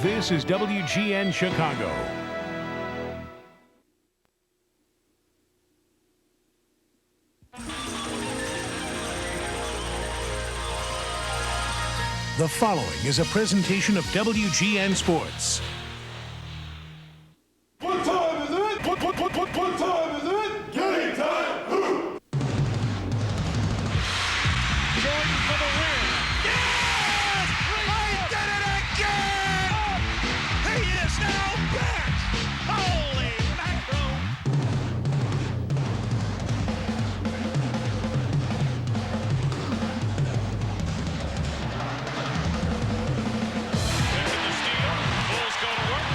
This is WGN Chicago. The following is a presentation of WGN Sports. What time is it? What time is it? Game time! Who? Jordan for the win. Yes! He did it again! Oh, he is now back! Holy mackerel! Into the steal. Bulls go to work.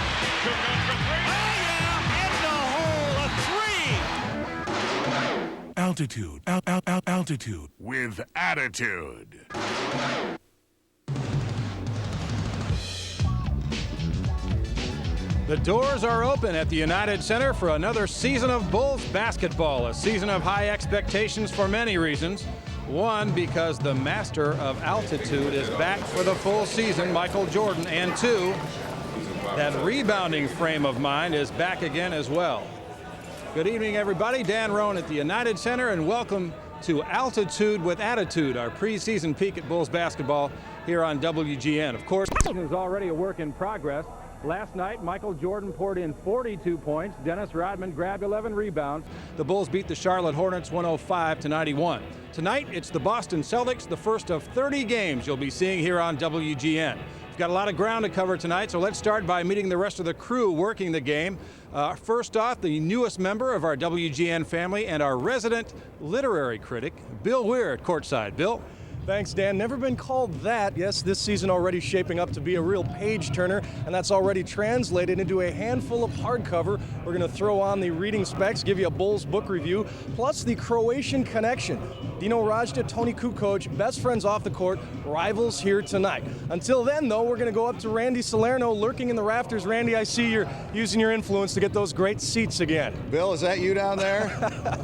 Cook up for three. Oh yeah! In the hole, a three! Altitude. Altitude. With attitude. The doors are open at the United Center for another season of Bulls basketball, a season of high expectations for many reasons. One, because the master of altitude is back for the full season, Michael Jordan, and two, that rebounding frame of mind is back again as well. Good evening, everybody. Dan Roan at the United Center, and welcome to Altitude with Attitude, our preseason peek at Bulls basketball here on WGN. Of course, it is already a work in progress. Last night, Michael Jordan poured in 42 points. Dennis Rodman grabbed 11 rebounds. The Bulls beat the Charlotte Hornets 105-91. Tonight, it's the Boston Celtics, the first of 30 games you'll be seeing here on WGN. We've got a lot of ground to cover tonight, so let's start by meeting the rest of the crew working the game. First off, the newest member of our WGN family and our resident literary critic, Bill Weir at courtside. Bill? Thanks, Dan. Never been called that. Yes, this season already shaping up to be a real page-turner, and that's already translated into a handful of hardcover. We're going to throw on the reading specs, give you a Bulls book review, plus the Croatian connection. Dino Radja, Toni Kukoc, best friends off the court, rivals here tonight. Until then, though, we're going to go up to Randy Salerno lurking in the rafters. Randy, I see you're using your influence to get those great seats again. Bill, is that you down there?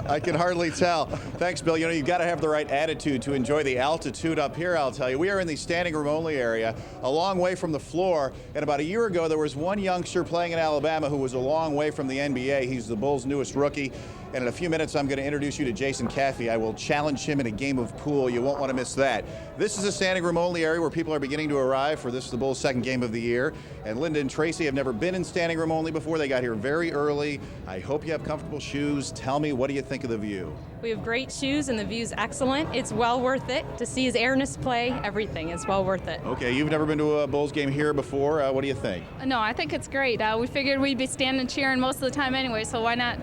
I can hardly tell. Thanks, Bill. You know, you've got to have the right attitude to enjoy the altitude up here, I'll tell you. We are in the standing room only area, a long way from the floor. And about a year ago, there was one youngster playing in Alabama who was a long way from the NBA. He's the Bulls' newest rookie. And in a few minutes, I'm going to introduce you to Jason Caffey. I will challenge him in a game of pool. You won't want to miss that. This is a standing room only area where people are beginning to arrive for this, the Bulls' second game of the year. And Linda and Tracy have never been in standing room only before. They got here very early. I hope you have comfortable shoes. Tell me, what do you think of the view? We have great shoes and the view's excellent. It's well worth it. To see his airness play, everything is well worth it. Okay, you've never been to a Bulls game here before. What do you think? No, I think it's great. We figured we'd be standing cheering most of the time anyway, so why not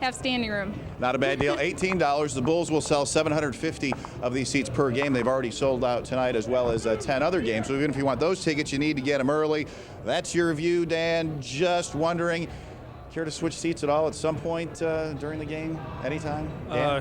have standing room? Not a bad deal. $18. The Bulls will sell 750 of these seats per game. They've already sold out tonight, as well as 10 other games. So even if you want those tickets, you need to get them early. That's your view, Dan. Just wondering, care to switch seats at all at some point during the game? Anytime?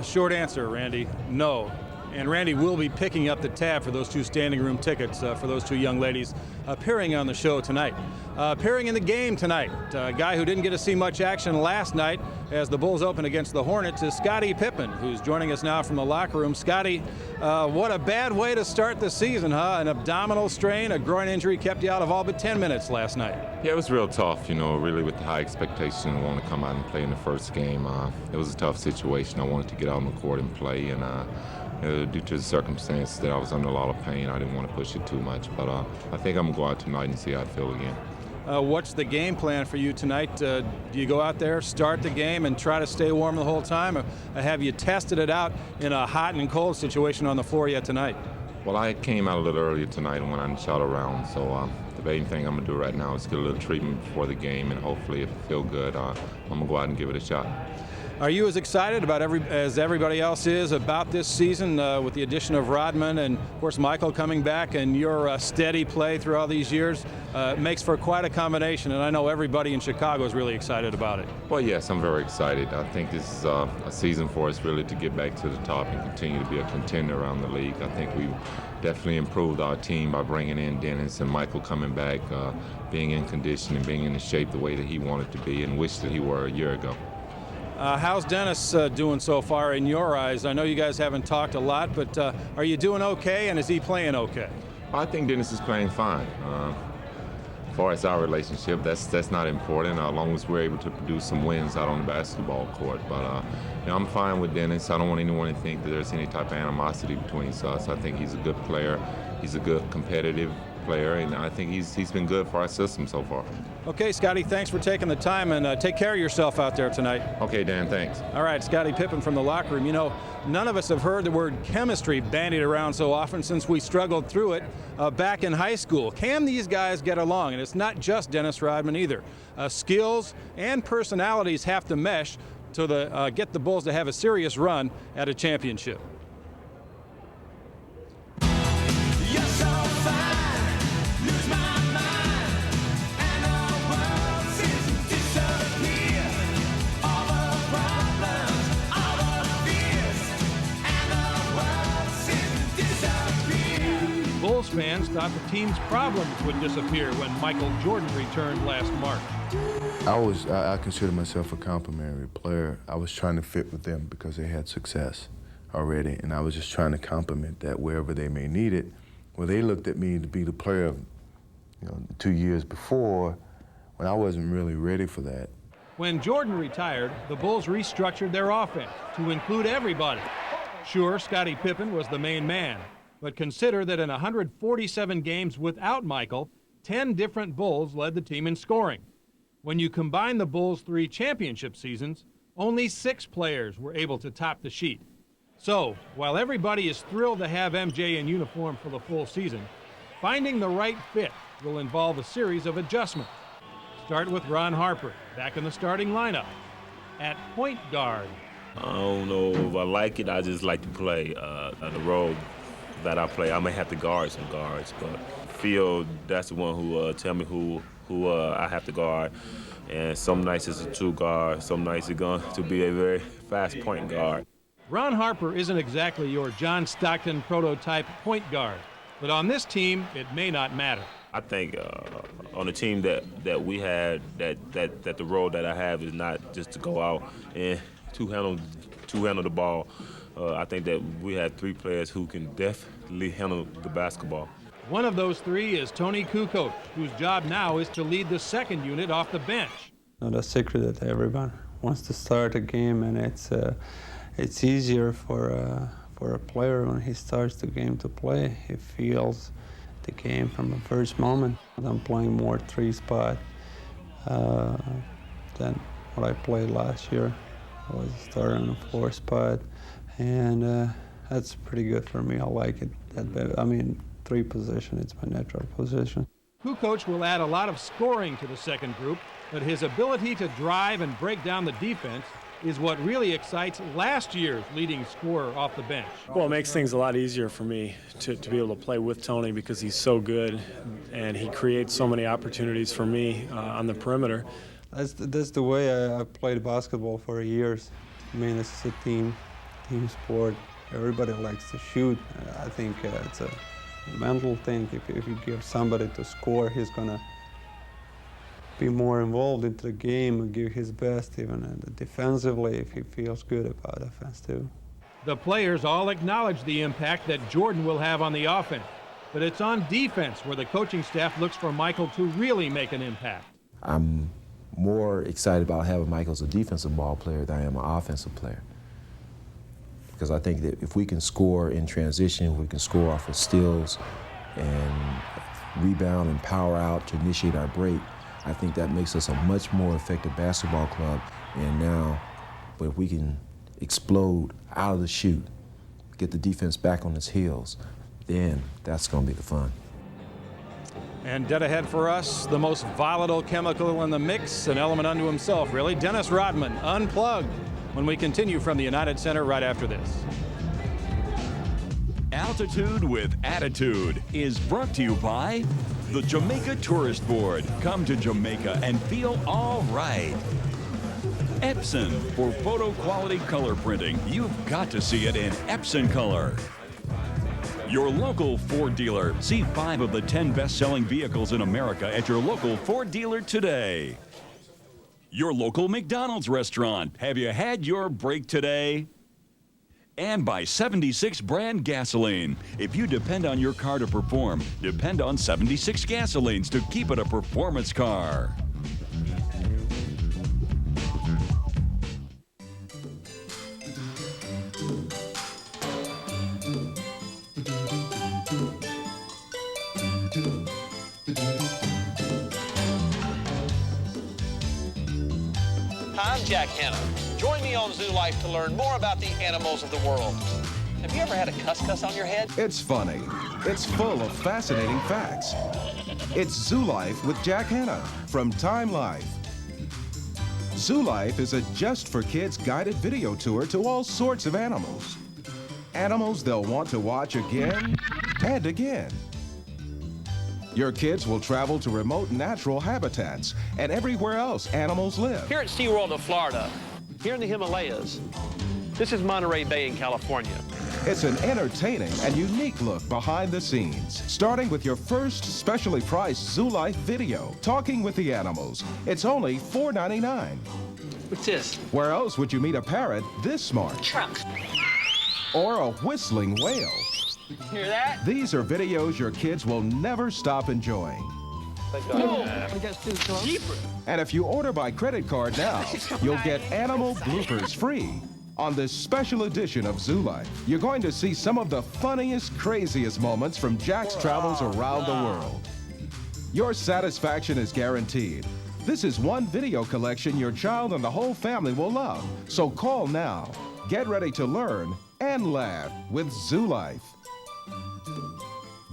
Short answer, Randy, no. And Randy will be picking up the tab for those two standing room tickets for those two young ladies appearing on the show tonight. Appearing in the game tonight, a guy who didn't get to see much action last night as the Bulls open against the Hornets is Scottie Pippen, who's joining us now from the locker room. Scottie, what a bad way to start the season, huh? An abdominal strain, a groin injury kept you out of all but 10 minutes last night. Yeah, it was real tough, you know, really with the high expectation of wanting to come out and play in the first game. It was a tough situation. I wanted to get out on the court and play, and due to the circumstances that I was under a lot of pain, I didn't want to push it too much. But I think I'm going to go out tonight and see how I feel again. What's the game plan for you tonight? Do you go out there, start the game, and try to stay warm the whole time? Or have you tested it out in a hot and cold situation on the floor yet tonight? Well, I came out a little earlier tonight and went out and shot around. So the main thing I'm going to do right now is get a little treatment before the game, and hopefully if I feel good, I'm going to go out and give it a shot. Are you as excited about as everybody else is about this season with the addition of Rodman and, of course, Michael coming back and your steady play through all these years? It makes for quite a combination, and I know everybody in Chicago is really excited about it. Well, yes, I'm very excited. I think this is a season for us really to get back to the top and continue to be a contender around the league. I think we've definitely improved our team by bringing in Dennis and Michael coming back, being in condition and being in the shape the way that he wanted to be and wished that he were a year ago. How's Dennis doing so far in your eyes? I know you guys haven't talked a lot, but are you doing okay, and is he playing okay? I think Dennis is playing fine. I far as our relationship, that's not important, as long as we're able to produce some wins out on the basketball court. But I'm fine with Dennis. I don't want anyone to think that there's any type of animosity between us. I think he's a good player. He's a good competitive player, and I think he's been good for our system so far. Okay, Scottie, thanks for taking the time, and take care of yourself out there tonight. Okay, Dan, thanks. All right, Scottie Pippen from the locker room. You know, none of us have heard the word chemistry bandied around so often since we struggled through it back in high school. Can these guys get along? And it's not just Dennis Rodman either. Skills and personalities have to mesh to get the Bulls to have a serious run at a championship. Bulls fans thought the team's problems would disappear when Michael Jordan returned last March. I consider myself a complimentary player. I was trying to fit with them because they had success already, and I was just trying to complement that wherever they may need it. Well, they looked at me to be the player of, 2 years before, when I wasn't really ready for that. When Jordan retired, the Bulls restructured their offense to include everybody. Sure, Scottie Pippen was the main man, but consider that in 147 games without Michael, 10 different Bulls led the team in scoring. When you combine the Bulls' 3 championship seasons, only 6 players were able to top the sheet. So, while everybody is thrilled to have MJ in uniform for the full season, finding the right fit will involve a series of adjustments. Start with Ron Harper, back in the starting lineup. At point guard. I don't know if I like it. I just like to play the role that I play. I may have to guard some guards, but Phil, that's the one who tell me who I have to guard. And some nights it's a 2 guard, some nights it's going to be a very fast point guard. Ron Harper isn't exactly your John Stockton prototype point guard, but on this team, it may not matter. I think on the team that we had, that the role that I have is not just to go out and to handle the ball. I think that we had 3 players who can definitely handle the basketball. One of those 3 is Tony Kukoc, whose job now is to lead the second unit off the bench. The secret that everyone wants to start a game, and it's easier for a player when he starts the game to play. He feels the game from the first moment. I'm playing more 3-spot than what I played last year. I was starting on a 4-spot, and that's pretty good for me. I like it. 3 position, it's my natural position. Kukoc will add a lot of scoring to the second group, but his ability to drive and break down the defense is what really excites last year's leading scorer off the bench. Well, it makes things a lot easier for me to be able to play with Tony because he's so good and he creates so many opportunities for me on the perimeter. That's the way I played basketball for years. This is a team sport. Everybody likes to shoot. I think it's a mental thing. If you give somebody to score, he's gonna be more involved into the game and give his best, even defensively, if he feels good about offense too. The players all acknowledge the impact that Jordan will have on the offense, but it's on defense where the coaching staff looks for Michael to really make an impact. I'm more excited about having Michael as a defensive ball player than I am an offensive player. Because I think that if we can score in transition, we can score off of steals and rebound and power out to initiate our break, I think that makes us a much more effective basketball club. But if we can explode out of the chute, get the defense back on its heels, then that's going to be the fun. And dead ahead for us, the most volatile chemical in the mix, an element unto himself, really, Dennis Rodman, unplugged, when we continue from the United Center right after this. Altitude with Attitude is brought to you by the Jamaica Tourist Board. Come to Jamaica and feel all right. Epson, for photo quality color printing, you've got to see it in Epson color. Your local Ford dealer. See 5 of the 10 best-selling vehicles in America at your local Ford dealer today. Your local McDonald's restaurant. Have you had your break today? And by 76 brand gasoline. If you depend on your car to perform, depend on 76 gasolines to keep it a performance car. I'm Jack Hanna. Join me on Zoo Life to learn more about the animals of the world. Have you ever had a cuss on your head? It's funny. It's full of fascinating facts. It's Zoo Life with Jack Hanna from Time Life. Zoo Life is a just for kids guided video tour to all sorts of animals. Animals they'll want to watch again and again. Your kids will travel to remote natural habitats and everywhere else animals live. Here at SeaWorld of Florida, here in the Himalayas, this is Monterey Bay in California. It's an entertaining and unique look behind the scenes, starting with your first specially priced Zoo Life video, Talking with the Animals. It's only $4.99. What's this? Where else would you meet a parrot this smart? Truck. Or a whistling whale? Hear that? These are videos your kids will never stop enjoying. And if you order by credit card now, you'll get animal bloopers free. On this special edition of Zoo Life, you're going to see some of the funniest, craziest moments from Jack's travels around the world. Your satisfaction is guaranteed. This is one video collection your child and the whole family will love. So call now. Get ready to learn and laugh with Zoo Life.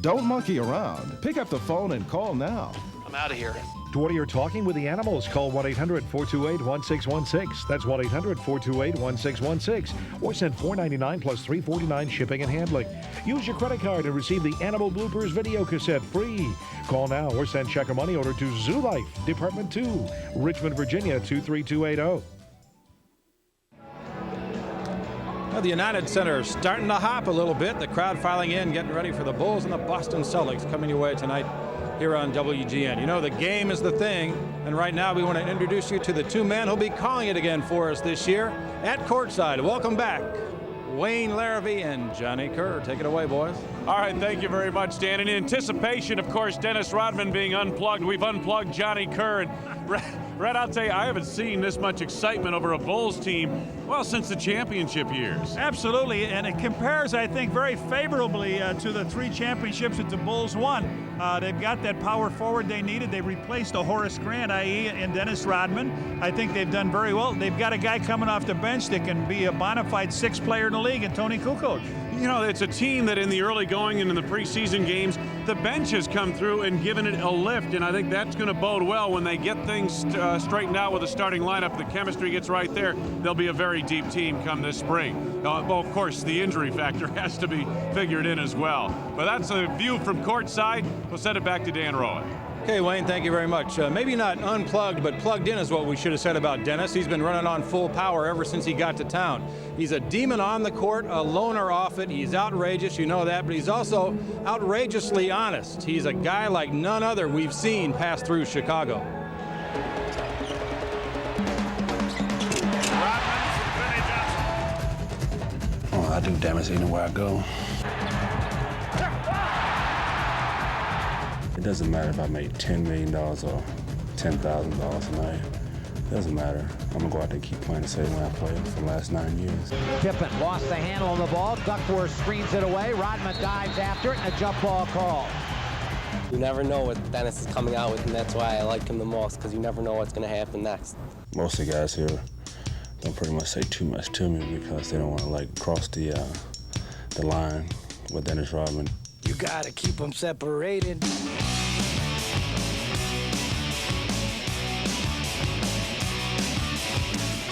Don't monkey around. Pick up the phone and call now. I'm out of here. To order your Talking with the Animals, call 1-800-428-1616. That's 1-800-428-1616. Or send $4.99 plus $3.49 shipping and handling. Use your credit card and receive the Animal Bloopers video cassette free. Call now or send check or money order to Zoo Life, Department 2, Richmond, Virginia 23280. Well, the United Center starting to hop a little bit. The crowd filing in, getting ready for the Bulls and the Boston Celtics coming your way tonight here on WGN. You know, the game is the thing, and right now we want to introduce you to the two men who'll be calling it again for us this year at courtside. Welcome back, Wayne Larrivee and Johnny Kerr. Take it away, boys. All right, thank you very much, Dan. In anticipation, of course, Dennis Rodman being unplugged, we've unplugged Johnny Kerr. And Red, I'll tell you, I haven't seen this much excitement over a Bulls team, well, since the championship years. Absolutely, and it compares, I think, very favorably to the 3 championships that the Bulls won. They've got that power forward they needed. They replaced a Horace Grant, i.e. in Dennis Rodman. I think they've done very well. They've got a guy coming off the bench that can be a bona fide 6th player in the league, and Tony Kukoc. You know, it's a team that in the early going and in the preseason games, the bench has come through and given it a lift, and I think that's going to bode well when they get things straightened out with the starting lineup. The chemistry gets right there. They'll be a very deep team come this spring. Well, of course, the injury factor has to be figured in as well. But that's a view from courtside. We'll send it back to Dan Rowan. Okay, Wayne, thank you very much. Maybe not unplugged, but plugged in is what we should have said about Dennis. He's been running on full power ever since he got to town. He's a demon on the court, a loner off it. He's outrageous, you know that, but he's also outrageously honest. He's a guy like none other we've seen pass through Chicago. Oh, I do damage anywhere I go. It doesn't matter if I make $10 million or $10,000 a night. It doesn't matter. I'm going to go out there and keep playing the same way I played for the last 9 years. Pippen lost the handle of the ball. Duckworth screens it away. Rodman dives after it, and a jump ball call. You never know what Dennis is coming out with, and that's why I like him the most, because you never know what's going to happen next. Most of the guys here don't pretty much say too much to me because they don't want to, like, cross the line with Dennis Rodman. You got to keep them separated.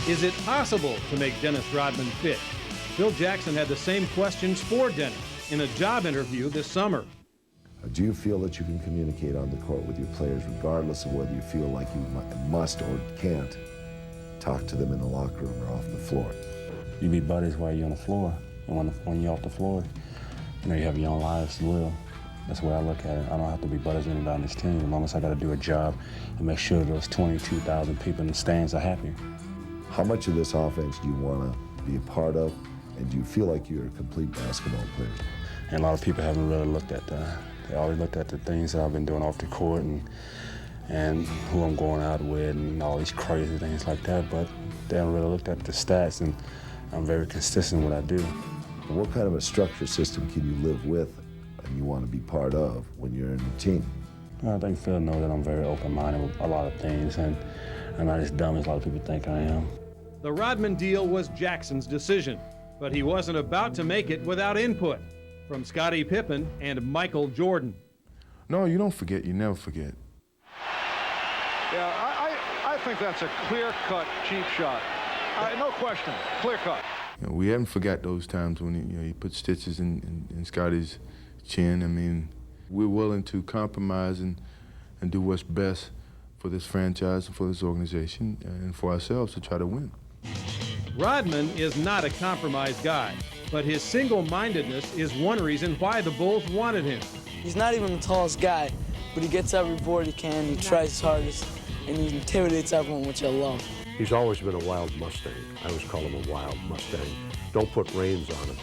Is it possible to make Dennis Rodman fit? Phil Jackson had the same questions for Dennis in a job interview this summer. Do you feel that you can communicate on the court with your players regardless of whether you feel like you must or can't talk to them in the locker room or off the floor? You be buddies while you're on the floor, and when you're off the floor, you know, you have your own lives to live. That's the way I look at it. I don't have to be buddies with anybody on this team. As long as I got to do a job and make sure those 22,000 people in the stands are happy. How much of this offense do you want to be a part of, And do you feel like you're a complete basketball player? And a lot of people haven't really looked at that. They always looked at the things that I've been doing off the court and who I'm going out with and all these crazy things like that, but they haven't really looked at the stats, and I'm very consistent in what I do. What kind of a structure system can you live with and you want to be part of when you're in a team? I think Phil knows that I'm very open-minded with a lot of things, and I'm not as dumb as a lot of people think I am. The Rodman deal was Jackson's decision, but he wasn't about to make it without input from Scottie Pippen and Michael Jordan. No, you don't forget. You never forget. Yeah, I think that's a clear-cut cheap shot. No question, clear-cut. You know, we haven't forgot those times when he put stitches in Scottie's chin. I mean, we're willing to compromise and do what's best for this franchise and for this organization and for ourselves to try to win. Rodman is not a compromise guy, but his single-mindedness is one reason why the Bulls wanted him. He's not even the tallest guy, but he gets every board he can, he tries his hardest, and he intimidates everyone, which I love. He's always been a wild Mustang. I always call him a wild Mustang. Don't put reins on him.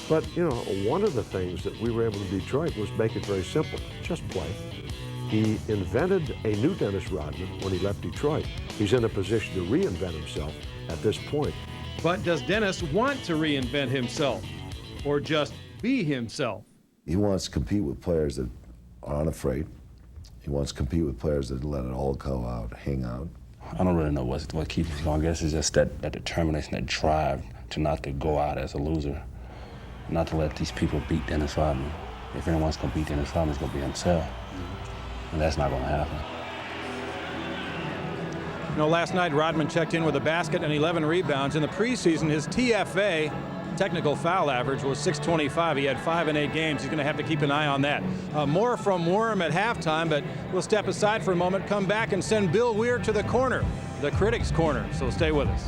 But, you know, one of the things that we were able to do in Detroit was make it very simple. Just play. He invented a new Dennis Rodman when he left Detroit. He's in a position to reinvent himself at this point. But does Dennis want to reinvent himself or just be himself? He wants to compete with players that are unafraid. He wants to compete with players that let it all go out, hang out. I don't really know what keeps me going. I guess it's just that determination, that drive to not to go out as a loser, not to let these people beat Dennis Rodman. If anyone's going to beat Dennis Rodman, it's going to be himself. And that's not going to happen. You know, last night Rodman checked in with a basket and 11 rebounds. In the preseason, his TFA, technical foul average, was .625. He had 5 in 8 games. He's going to have to keep an eye on that. More from Worm at halftime, but we'll step aside for a moment, come back and send Bill Weir to the corner, the critics' corner. So stay with us.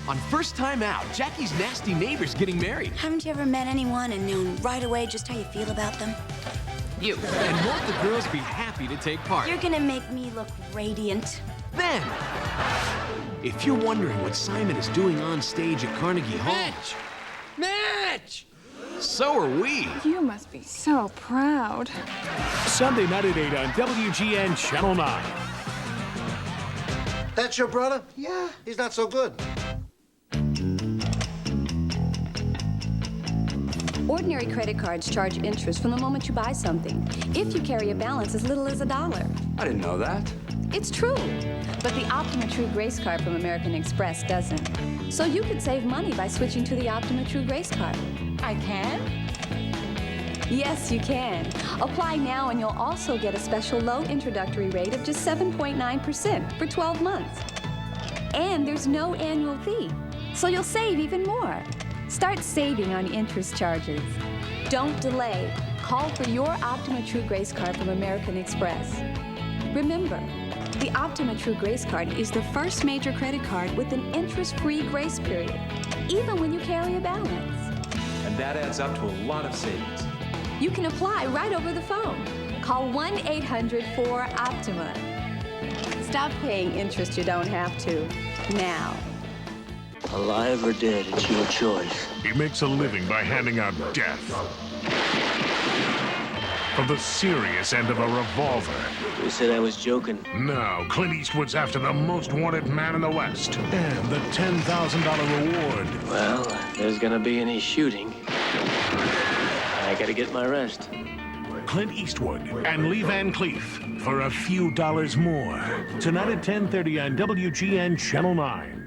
On First Time Out, Jackie's nasty neighbor's getting married. Haven't you ever met anyone and known right away just how you feel about them? You. And won't the girls be happy to take part? You're gonna make me look radiant. Then, if you're wondering what Simon is doing on stage at Carnegie Hall... Mitch! So are we. You must be so proud. Sunday night at 8 on WGN Channel 9. That's your brother? Yeah, he's not so good. Ordinary credit cards charge interest from the moment you buy something, if you carry a balance as little as $1. I didn't know that. It's true, but the Optima True Grace card from American Express doesn't. So you could save money by switching to the Optima True Grace card. I can? Yes, you can. Apply now and you'll also get a special low introductory rate of just 7.9% for 12 months. And there's no annual fee, so you'll save even more. Start saving on interest charges. Don't delay. Call for your Optima True Grace card from American Express. Remember, the Optima True Grace card is the first major credit card with an interest-free grace period, even when you carry a balance. And that adds up to a lot of savings. You can apply right over the phone. Call 1-800-4-OPTIMA. Stop paying interest you don't have to, now. Alive or dead, it's your choice. He makes a living by handing out death. From the serious end of a revolver. You said I was joking. No, Clint Eastwood's after the most wanted man in the West. And the $10,000 reward. Well, if there's gonna be any shooting, I gotta get my rest. Clint Eastwood and Lee Van Cleef for a few dollars more. Tonight at 10:30 on WGN Channel 9.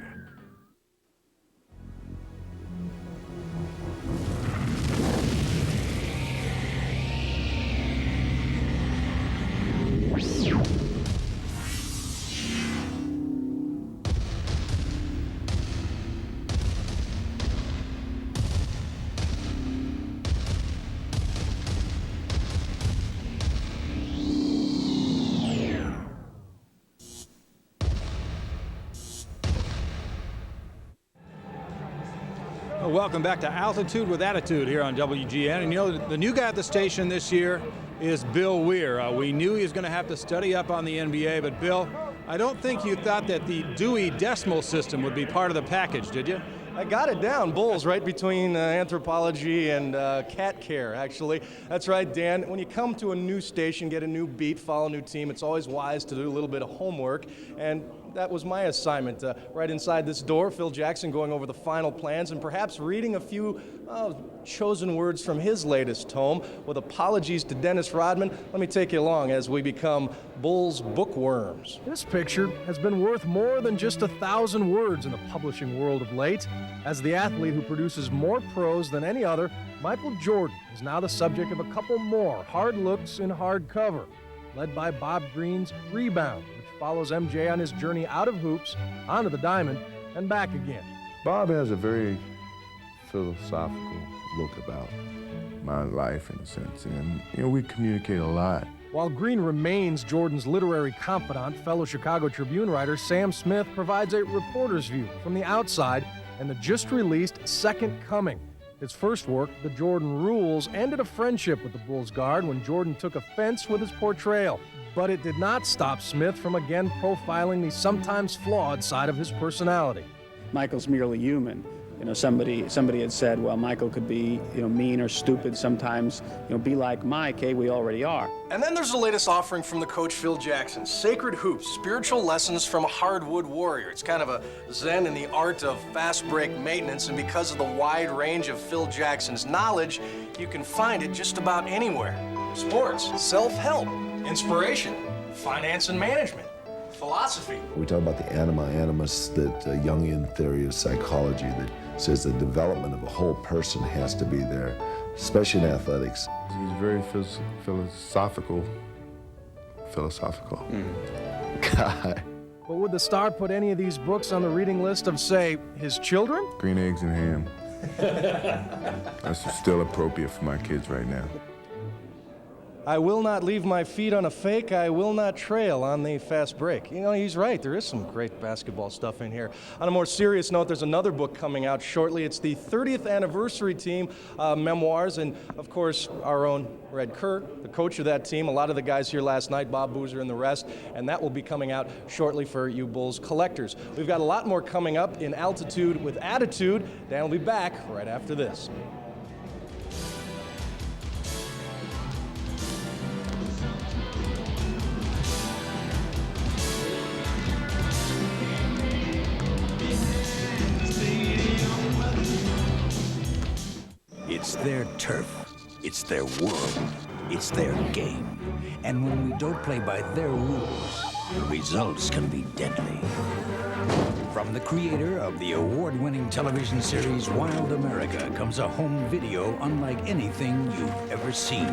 Well, welcome back to Altitude with Attitude here on WGN. And you know, the new guy at the station this year is Bill Weir. We knew he was going to have to study up on the NBA, but Bill, I don't think you thought that the Dewey Decimal System would be part of the package, did you? I got it down, Bulls, right between anthropology and cat care, actually. That's right, Dan. When you come to a new station, get a new beat, follow a new team, it's always wise to do a little bit of homework. And that was my assignment. Right inside this door, Phil Jackson going over the final plans and perhaps reading a few chosen words from his latest tome. With apologies to Dennis Rodman, let me take you along as we become Bulls bookworms. This picture has been worth more than just 1,000 words in the publishing world of late. As the athlete who produces more prose than any other, Michael Jordan is now the subject of a couple more hard looks in hardcover, led by Bob Green's Rebound, which follows MJ on his journey out of hoops, onto the diamond, and back again. Bob has a very philosophical look about my life, in a sense, and you know, we communicate a lot. While Green remains Jordan's literary confidant, fellow Chicago Tribune writer Sam Smith provides a reporter's view from the outside and the just-released Second Coming. His first work, The Jordan Rules, ended a friendship with the Bulls guard when Jordan took offense with his portrayal. But it did not stop Smith from again profiling the sometimes flawed side of his personality. Michael's merely human. You know, somebody had said, well, Michael could be, mean or stupid sometimes. Be like Mike. Hey, we already are. And then there's the latest offering from the coach, Phil Jackson, Sacred Hoops, Spiritual Lessons from a Hardwood Warrior. It's kind of a zen in the art of fast break maintenance, and because of the wide range of Phil Jackson's knowledge, you can find it just about anywhere. Sports, self-help, inspiration, finance and management, philosophy. We talk about the anima animus, that Jungian theory of psychology that says the development of a whole person has to be there, especially in athletics. He's very philosophical guy. But would the star put any of these books on the reading list of, say, his children? Green eggs and ham. That's still appropriate for my kids right now. I will not leave my feet on a fake. I will not trail on the fast break. He's right. There is some great basketball stuff in here. On a more serious note, there's another book coming out shortly. It's the 30th anniversary team memoirs, and of course, our own Red Kerr, the coach of that team. A lot of the guys here last night, Bob Boozer and the rest, and that will be coming out shortly for you Bulls collectors. We've got a lot more coming up in Altitude with Attitude. Dan will be back right after this. It's their turf, it's their world, it's their game. And when we don't play by their rules, the results can be deadly. From the creator of the award-winning television series Wild America comes a home video unlike anything you've ever seen.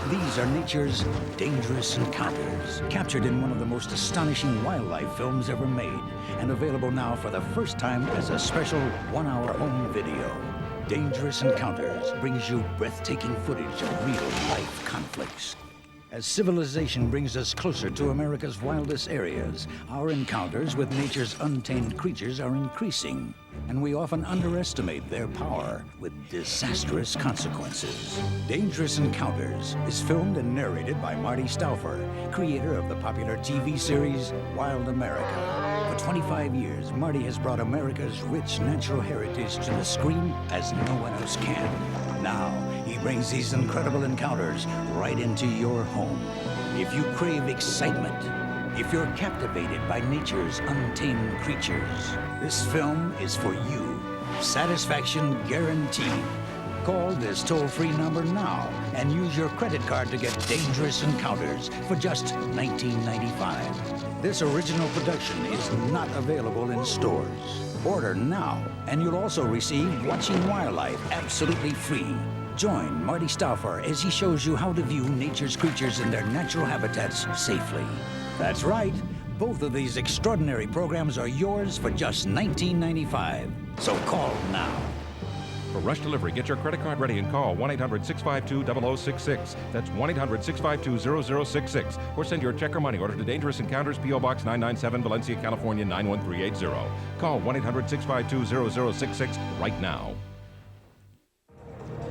These are nature's dangerous encounters, captured in one of the most astonishing wildlife films ever made, and available now for the first time as a special one-hour home video. Dangerous Encounters brings you breathtaking footage of real-life conflicts. As civilization brings us closer to America's wildest areas, our encounters with nature's untamed creatures are increasing, and we often underestimate their power with disastrous consequences. Dangerous Encounters is filmed and narrated by Marty Stauffer, creator of the popular TV series Wild America. For 25 years, Marty has brought America's rich natural heritage to the screen as no one else can. Now, he brings these incredible encounters right into your home. If you crave excitement, if you're captivated by nature's untamed creatures, this film is for you. Satisfaction guaranteed. Call this toll-free number now and use your credit card to get Dangerous Encounters for just $19.95. This original production is not available in stores. Order now, and you'll also receive Watching Wildlife absolutely free. Join Marty Stauffer as he shows you how to view nature's creatures in their natural habitats safely. That's right. Both of these extraordinary programs are yours for just $19.95. So call now. For rush delivery, get your credit card ready and call 1-800-652-0066. That's 1-800-652-0066. Or send your check or money order to Dangerous Encounters, P.O. Box 997, Valencia, California 91380. Call 1-800-652-0066 right now.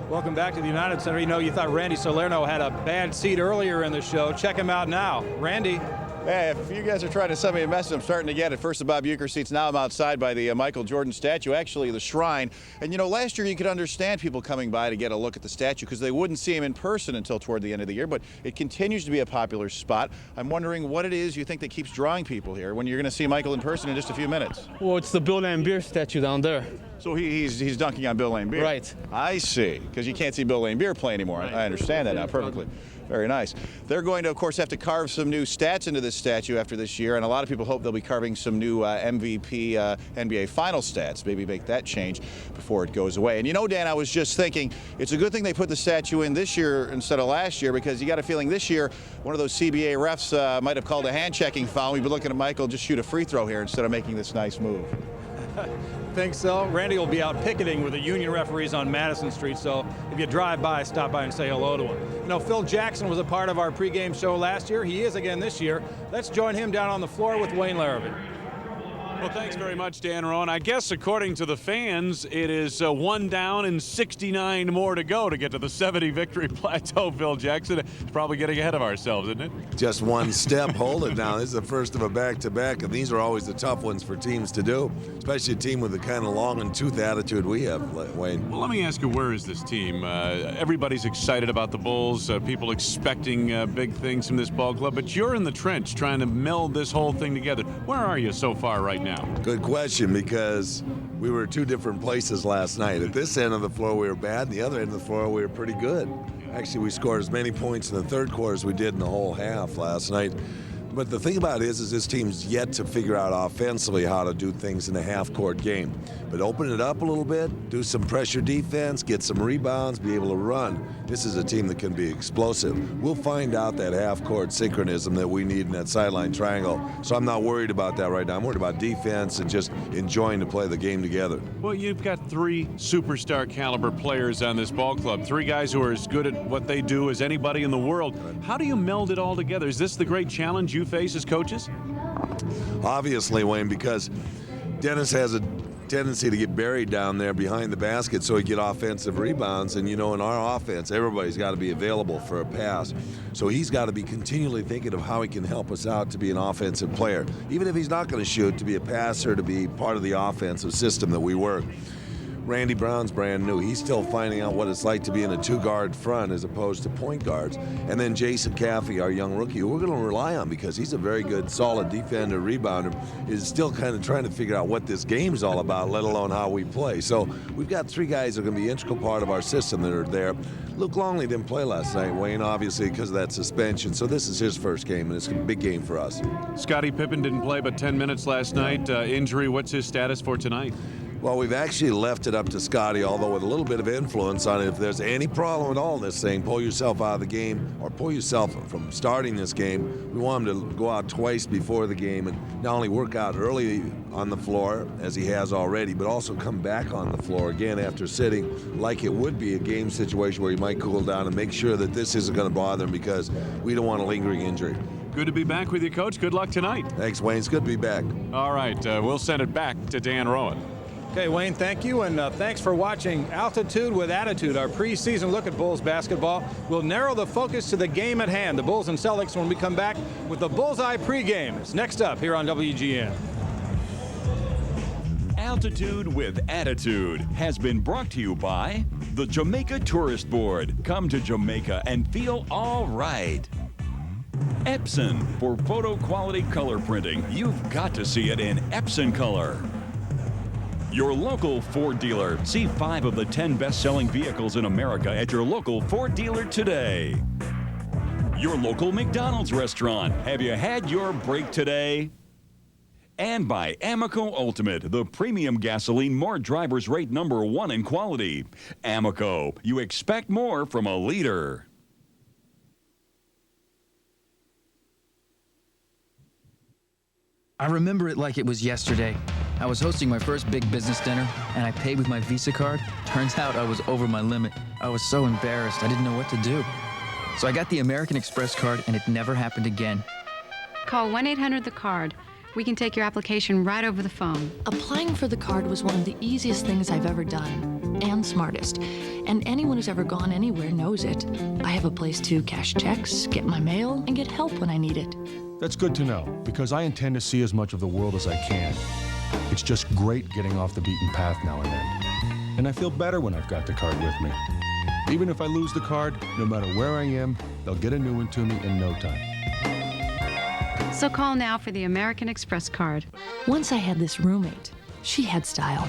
Welcome back to the United Center. You know, you thought Randy Salerno had a bad seat earlier in the show. Check him out now. Randy. Hey, if you guys are trying to send me a message, I'm starting to get it. First the Bob Uecker seats, now I'm outside by the Michael Jordan statue, actually the shrine. And you know, last year you could understand people coming by to get a look at the statue because they wouldn't see him in person until toward the end of the year, but it continues to be a popular spot. I'm wondering what it is you think that keeps drawing people here when you're going to see Michael in person in just a few minutes. Well, it's the Bill Laimbeer statue down there. So he's dunking on Bill Laimbeer. Right. I see, because you can't see Bill Laimbeer play anymore. Right. I understand that now perfectly. Very nice. They're going to, of course, have to carve some new stats into this statue after this year, and a lot of people hope they'll be carving some new MVP NBA final stats, maybe make that change before it goes away. And you know, Dan, I was just thinking, it's a good thing they put the statue in this year instead of last year, because you got a feeling this year one of those CBA refs might have called a hand-checking foul. We've been looking at Michael just shoot a free throw here instead of making this nice move. Think so? Randy will be out picketing with the union referees on Madison Street, so if you drive by, stop by and say hello to him. You know, Phil Jackson was a part of our pregame show last year. He is again this year. Let's join him down on the floor with Wayne Larrabee. Well, thanks very much, Dan Rowan. I guess according to the fans, it is 1 down and 69 more to go to get to the 70 victory plateau, Phil Jackson. It's probably getting ahead of ourselves, isn't it? Just one step, hold it now. This is the first of a back-to-back, and these are always the tough ones for teams to do, especially a team with the kind of long-and-tooth attitude we have, Wayne. Well, let me ask you, where is this team? Everybody's excited about the Bulls, people expecting big things from this ball club, but you're in the trench trying to meld this whole thing together. Where are you so far right now? Good question, because we were at two different places last night. At this end of the floor, we were bad, and the other end of the floor, we were pretty good. Actually, we scored as many points in the third quarter as we did in the whole half last night. But the thing about it is this team's yet to figure out offensively how to do things in a half-court game. But open it up a little bit, do some pressure defense, get some rebounds, be able to run. This is a team that can be explosive. We'll find out that half-court synchronism that we need in that sideline triangle. So I'm not worried about that right now. I'm worried about defense and just enjoying to play the game together. Well, you've got 3 superstar caliber players on this ball club, 3 guys who are as good at what they do as anybody in the world. How do you meld it all together? Is this the great challenge you face as coaches? Obviously, Wayne, because Dennis has a tendency to get buried down there behind the basket so he get offensive rebounds, and you know, in our offense everybody's got to be available for a pass, so he's got to be continually thinking of how he can help us out to be an offensive player, even if he's not going to shoot, to be a passer, to be part of the offensive system that we work. Randy Brown's brand new. He's still finding out what it's like to be in a 2-guard front as opposed to point guards. And then Jason Caffey, our young rookie, who we're going to rely on because he's a very good, solid defender, rebounder, is still kind of trying to figure out what this game's all about, let alone how we play. So we've got 3 guys that are going to be an integral part of our system that are there. Luke Longley didn't play last night, Wayne, obviously because of that suspension. So this is his first game, and it's a big game for us. Scottie Pippen didn't play but 10 minutes last night. Injury, what's his status for tonight? Well, we've actually left it up to Scottie, although with a little bit of influence on it. If there's any problem at all in this thing, pull yourself out of the game or pull yourself from starting this game. We want him to go out twice before the game and not only work out early on the floor, as he has already, but also come back on the floor again after sitting, like it would be a game situation where he might cool down, and make sure that this isn't going to bother him because we don't want a lingering injury. Good to be back with you, Coach. Good luck tonight. Thanks, Wayne. It's good to be back. All right, we'll send it back to Dan Rowan. Okay, Wayne, thank you, and thanks for watching Altitude with Attitude, our preseason look at Bulls basketball. We'll narrow the focus to the game at hand, the Bulls and Celtics, when we come back with the Bullseye pregame. It's next up here on WGN. Altitude with Attitude has been brought to you by the Jamaica Tourist Board. Come to Jamaica and feel all right. Epson, for photo quality color printing, you've got to see it in Epson color. Your local Ford dealer. See 5 of the 10 best-selling vehicles in America at your local Ford dealer today. Your local McDonald's restaurant. Have you had your break today? And by Amoco Ultimate, the premium gasoline more drivers rate #1 in quality. Amoco, you expect more from a leader. I remember it like it was yesterday. I was hosting my first big business dinner, and I paid with my Visa card. Turns out I was over my limit. I was so embarrassed, I didn't know what to do. So I got the American Express card, and it never happened again. Call 1-800-THE-CARD. We can take your application right over the phone. Applying for the card was one of the easiest things I've ever done, and smartest. And anyone who's ever gone anywhere knows it. I have a place to cash checks, get my mail, and get help when I need it. That's good to know, because I intend to see as much of the world as I can. It's just great getting off the beaten path now and then. And I feel better when I've got the card with me. Even if I lose the card, no matter where I am, they'll get a new one to me in no time. So call now for the American Express card. Once I had this roommate. She had style.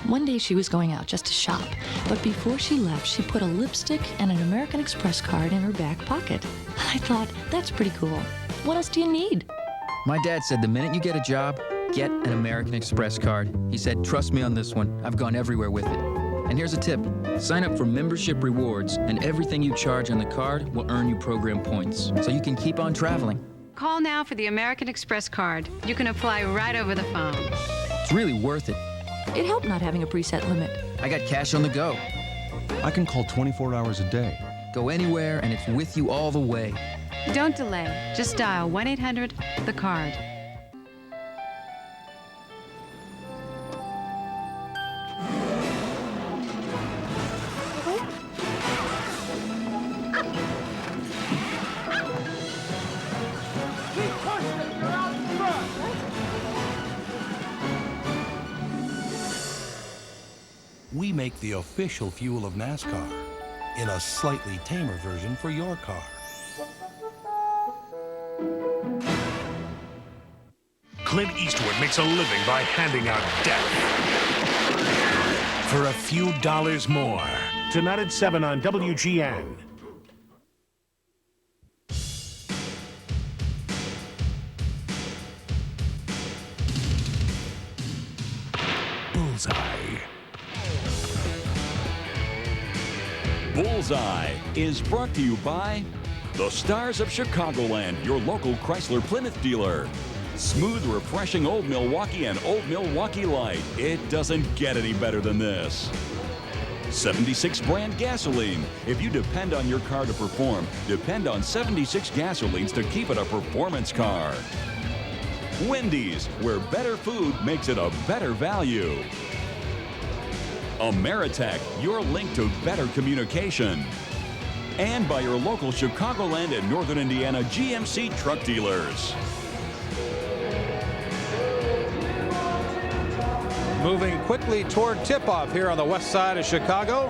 One day she was going out just to shop, but before she left, she put a lipstick and an American Express card in her back pocket. I thought, that's pretty cool. What else do you need? My dad said the minute you get a job, get an American Express card. He said, trust me on this one. I've gone everywhere with it. And here's a tip. Sign up for membership rewards, and everything you charge on the card will earn you program points, so you can keep on traveling. Call now for the American Express card. You can apply right over the phone. It's really worth it. It helped not having a preset limit. I got cash on the go. I can call 24 hours a day. Go anywhere, and it's with you all the way. Don't delay. Just dial 1-800-THE-CARD. We make the official fuel of NASCAR in a slightly tamer version for your car. Clint Eastwood makes a living by handing out death. For a few dollars more. Tonight at 7 on WGN. Bullseye. Bullseye is brought to you by the Stars of Chicagoland, your local Chrysler Plymouth dealer. Smooth, refreshing Old Milwaukee and Old Milwaukee Light. It doesn't get any better than this. 76 brand gasoline. If you depend on your car to perform, depend on 76 gasolines to keep it a performance car. Wendy's, where better food makes it a better value. Ameritech, your link to better communication. And by your local Chicagoland and Northern Indiana GMC truck dealers. Moving quickly toward tip-off here on the west side of Chicago.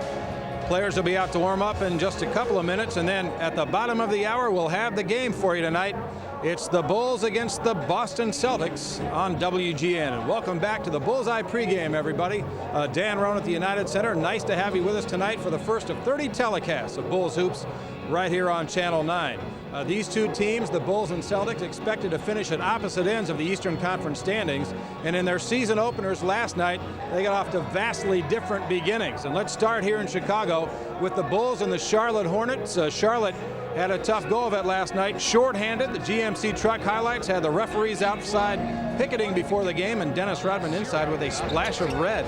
Players will be out to warm up in just a couple of minutes, and then at the bottom of the hour, we'll have the game for you tonight. It's the Bulls against the Boston Celtics on WGN. And welcome back to the Bullseye pregame, everybody. Dan Roan at the United Center. Nice to have you with us tonight for the first of 30 telecasts of Bulls Hoops right here on Channel 9. These two teams, the Bulls and Celtics, expected to finish at opposite ends of the Eastern Conference standings. And in their season openers last night, they got off to vastly different beginnings. And let's start here in Chicago with the Bulls and the Charlotte Hornets. Charlotte had a tough go of it last night. Short-handed, the GMC truck highlights had the referees outside picketing before the game, and Dennis Rodman inside with a splash of red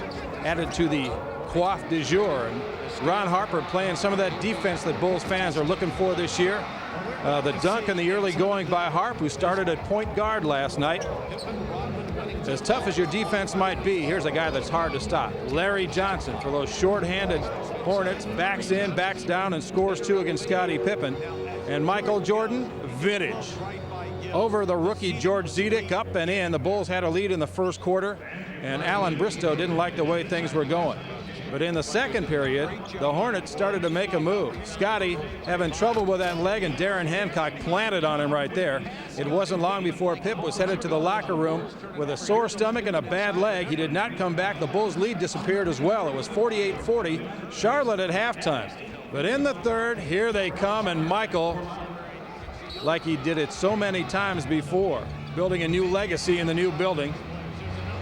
added to the coiffe du jour. And Ron Harper playing some of that defense that Bulls fans are looking for this year. The dunk in the early going by Harp, who started at point guard last night. As tough as your defense might be, here's a guy that's hard to stop. Larry Johnson, for those short-handed Hornets, backs in, backs down, and scores two against Scottie Pippen. And Michael Jordan, vintage. Over the rookie George Zedek, up and in. The Bulls had a lead in the first quarter, and Alan Bristow didn't like the way things were going. But in the second period, the Hornets started to make a move. Scottie having trouble with that leg, and Darren Hancock planted on him right there. It wasn't long before Pip was headed to the locker room with a sore stomach and a bad leg. He did not come back. The Bulls' lead disappeared as well. It was 48-40, Charlotte at halftime. But in the third, here they come, and Michael, like he did it so many times before, building a new legacy in the new building.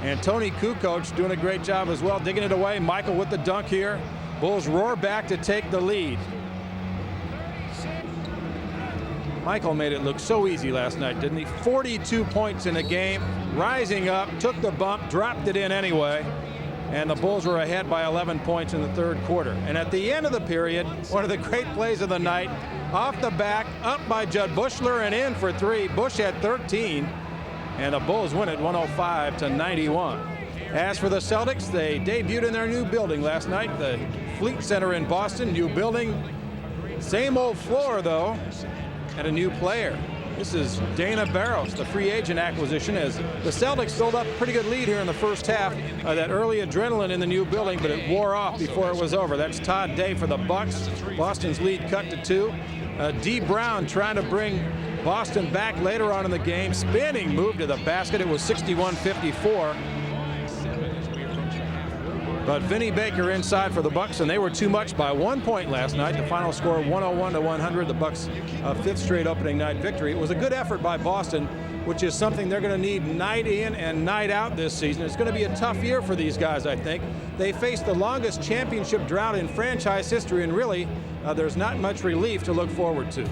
And Tony Kukoc doing a great job as well, digging it away. Michael with the dunk here. Bulls roar back to take the lead. Michael made it look so easy last night, didn't he? 42 points in a game. rising up, took the bump, dropped it in anyway, and the Bulls were ahead by 11 points in the third quarter. And at the end of the period, one of the great plays of the night, off the back, up by Judd Bushler and in for three. Bush had 13, and the Bulls win it 105-91. As for the Celtics, they debuted in their new building last night, the Fleet Center in Boston. New building, same old floor though, and a new player. This is Dana Barros, the free agent acquisition, as the Celtics built up a pretty good lead here in the first half. That early adrenaline in the new building, but it wore off before it was over. That's Todd Day for the Bucks. Boston's lead cut to 2. D. Brown trying to bring Boston back later on in the game. Spinning move to the basket. It was 61-54. But Vinny Baker inside for the Bucks, and they were too much by 1 point last night. The final score 101-100. The Bucks' fifth straight opening night victory. It was a good effort by Boston, which is something they're going to need night in and night out this season. It's going to be a tough year for these guys, I think. They faced the longest championship drought in franchise history, and really, there's not much relief to look forward to.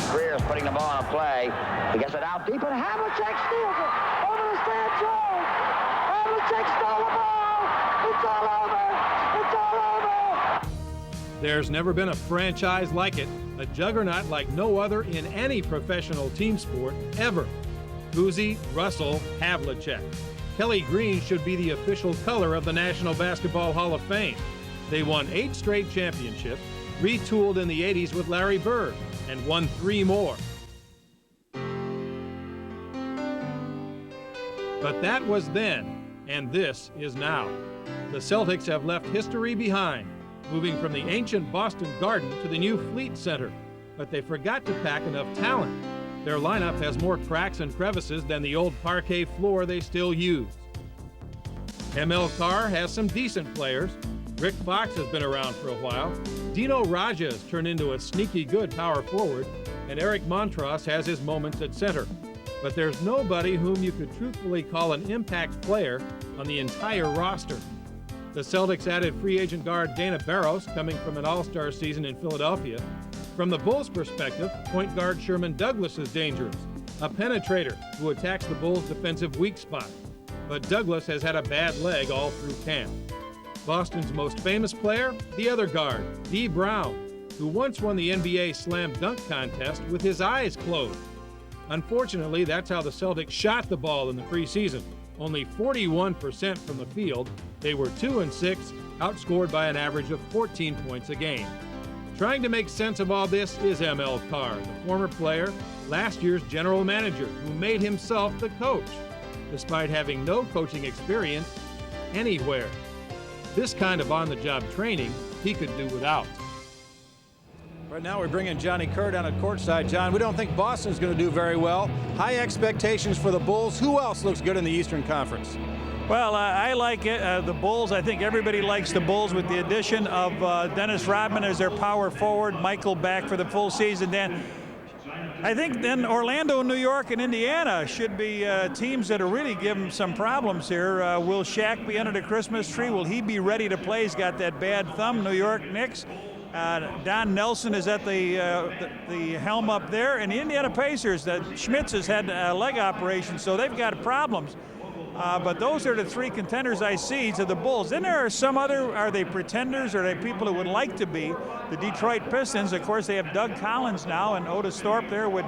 Greer's putting the ball on a play. He gets it out deep, and Havlicek steals it. Over to Stan Jones. Havlicek stole the ball. It's all over. It's all over. There's never been a franchise like it, a juggernaut like no other in any professional team sport ever. Uzi, Russell, Havlicek. Kelly green should be the official color of the National Basketball Hall of Fame. They won 8 straight championships, retooled in the 80s with Larry Bird, and won 3 more. But that was then, and this is now. The Celtics have left history behind, moving from the ancient Boston Garden to the new Fleet Center. But they forgot to pack enough talent. Their lineup has more cracks and crevices than the old parquet floor they still use. ML Carr has some decent players. Rick Fox has been around for a while. Dino Raja has turned into a sneaky good power forward, and Eric Montross has his moments at center. But there's nobody whom you could truthfully call an impact player on the entire roster. The Celtics added free agent guard Dana Barros, coming from an all-star season in Philadelphia. From the Bulls' perspective, point guard Sherman Douglas is dangerous, a penetrator who attacks the Bulls' defensive weak spot. But Douglas has had a bad leg all through camp. Boston's most famous player, the other guard, D. Brown, who once won the NBA slam dunk contest with his eyes closed. Unfortunately, that's how the Celtics shot the ball in the preseason. Only 41% from the field. They were 2-6, outscored by an average of 14 points a game. Trying to make sense of all this is ML Carr, the former player, last year's general manager, who made himself the coach, despite having no coaching experience anywhere. This kind of on-the-job training he could do without. Right now we're bringing Johnny Kerr down at courtside. John, we don't think Boston's going to do very well. High expectations for the Bulls. Who else looks good in the Eastern Conference? Well, I like it. The Bulls. I think everybody likes the Bulls with the addition of Dennis Rodman as their power forward. Michael back for the full season. Then I think then Orlando, New York, and Indiana should be teams that are really giving some problems here. Will Shaq be under the Christmas tree? Will he be ready to play? He's got that bad thumb. New York Knicks. Don Nelson is at the helm up there, and the Indiana Pacers. Schmitz has had a leg operation, so they've got problems. But those are the 3 contenders I see to the Bulls. Then there are some other, are they pretenders or are they people who would like to be? The Detroit Pistons, of course, they have Doug Collins now and Otis Thorpe there with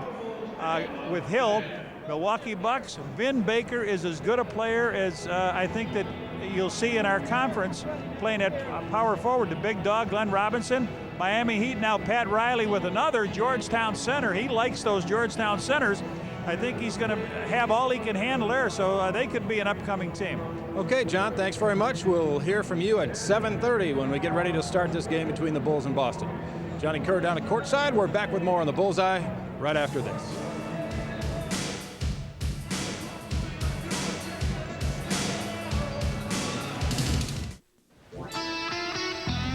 Hill. Milwaukee Bucks, Vin Baker is as good a player as I think that you'll see in our conference playing at power forward. The big dog, Glenn Robinson. Miami Heat now Pat Riley with another Georgetown center. He likes those Georgetown centers. I think he's going to have all he can handle there, so they could be an upcoming team. Okay, John, thanks very much. We'll hear from you at 7:30 when we get ready to start this game between the Bulls and Boston. Johnny Kerr down at courtside. We're back with more on the Bullseye right after this.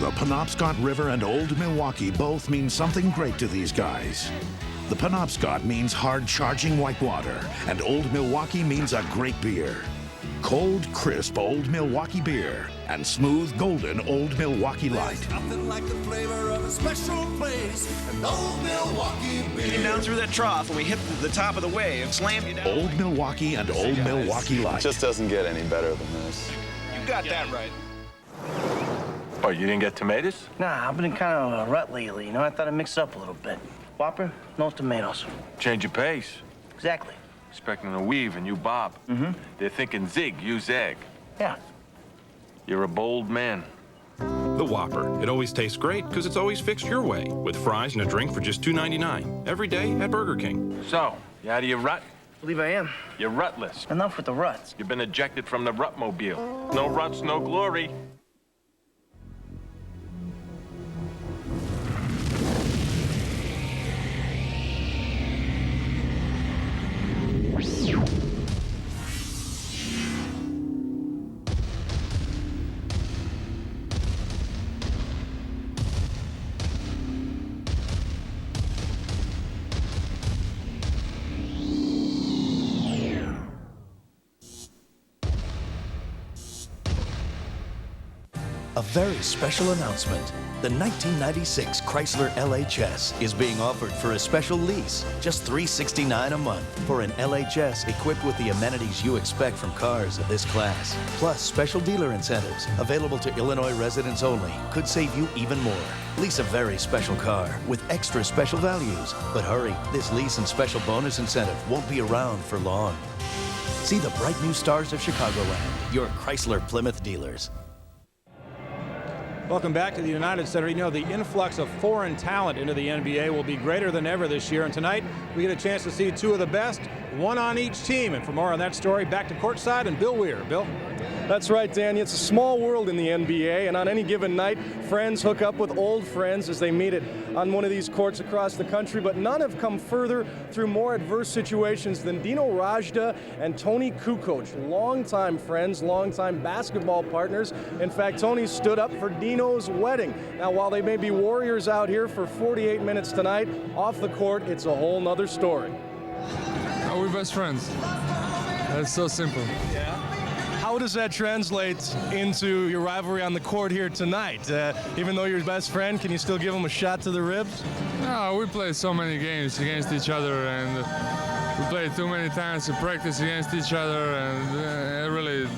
The Penobscot River and Old Milwaukee both mean something great to these guys. The Penobscot means hard-charging white water, and Old Milwaukee means a great beer. Cold, crisp Old Milwaukee beer and smooth, golden Old Milwaukee Light. Nothing like the flavor of a special place, an Old Milwaukee beer. Came down through that trough and we hit the top of the wave, slammed you down. Old Milwaukee and Old Milwaukee Light. It just doesn't get any better than this. You got that right. Oh, you didn't get tomatoes? Nah, I've been in kind of a rut lately, you know? I thought I'd mix it up a little bit. Whopper, no tomatoes. Change your pace. Exactly. Expecting a weave and you bob. Mm-hmm. They're thinking zig, you zag. Yeah. You're a bold man. The Whopper. It always tastes great because it's always fixed your way, with fries and a drink for just $2.99 every day at Burger King. So, you out of your rut? Believe I am. You're rutless. Enough with the ruts. You've been ejected from the Rutmobile. No ruts, no glory. A very special announcement. The 1996 Chrysler LHS is being offered for a special lease, just $369 a month for an LHS equipped with the amenities you expect from cars of this class. Plus special dealer incentives available to Illinois residents only could save you even more. Lease a very special car with extra special values. But hurry, this lease and special bonus incentive won't be around for long. See the bright new stars of Chicagoland, your Chrysler Plymouth dealers. Welcome back to the United Center. You know, the influx of foreign talent into the NBA will be greater than ever this year. And tonight, we get a chance to see two of the best, one on each team. And for more on that story, back to courtside and Bill Weir. Bill? That's right, Danny. It's a small world in the NBA, and on any given night, friends hook up with old friends as they meet it on one of these courts across the country, but none have come further through more adverse situations than Dino Rajda and Tony Kukoc, longtime friends, longtime basketball partners. In fact, Tony stood up for Dino's wedding. Now, while they may be warriors out here for 48 minutes tonight, off the court, it's a whole nother story. We're best friends. It's so simple. Yeah. How does that translate into your rivalry on the court here tonight? Even though you're his best friend, can you still give him a shot to the ribs? No, we play so many games against each other, and we play too many times to practice against each other, and really,